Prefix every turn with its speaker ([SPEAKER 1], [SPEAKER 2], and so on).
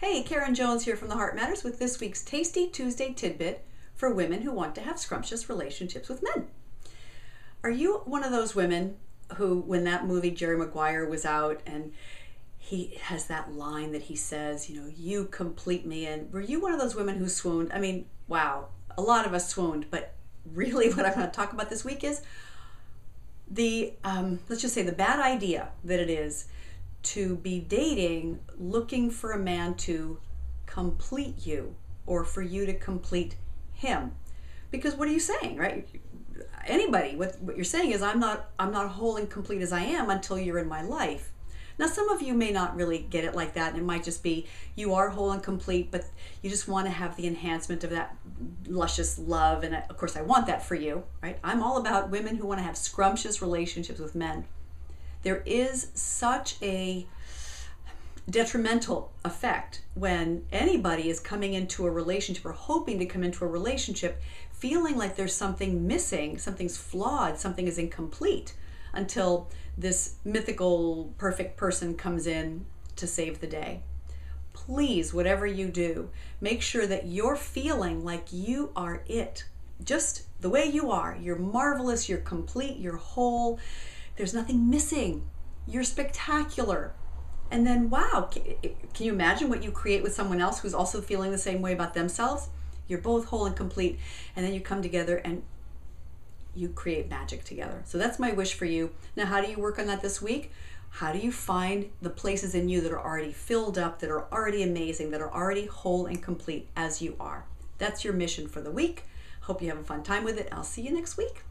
[SPEAKER 1] Hey, Karen Jones here from The Heart Matters with this week's Tasty Tuesday tidbit for women who want to have scrumptious relationships with men. Are you one of those women who, when that movie Jerry Maguire was out and he has that line that he says, you complete me, and were you one of those women who swooned? I mean, wow, a lot of us swooned, but really what I'm going to talk about this week is the, let's just say the bad idea that it is to be dating looking for a man to complete you or for you to complete him. Because what are you saying, right? Anybody, what you're saying is I'm not whole and complete as I am until you're in my life. Now, some of you may not really get it like that, and it might just be you are whole and complete, but you just want to have the enhancement of that luscious love, and of course I want that for you, right? I'm all about women who want to have scrumptious relationships with men. There is such a detrimental effect when anybody is coming into a relationship or hoping to come into a relationship feeling like there's something missing, something's flawed, something is incomplete until this mythical perfect person comes in to save the day. Please, whatever you do, make sure that you're feeling like you are it. Just the way you are. You're marvelous, you're complete, you're whole. There's nothing missing. You're spectacular. And then, wow, can you imagine what you create with someone else who's also feeling the same way about themselves? You're both whole and complete, and then you come together and you create magic together. So that's my wish for you. Now, how do you work on that this week? How do you find the places in you that are already filled up, that are already amazing, that are already whole and complete as you are? That's your mission for the week. Hope you have a fun time with it. I'll see you next week.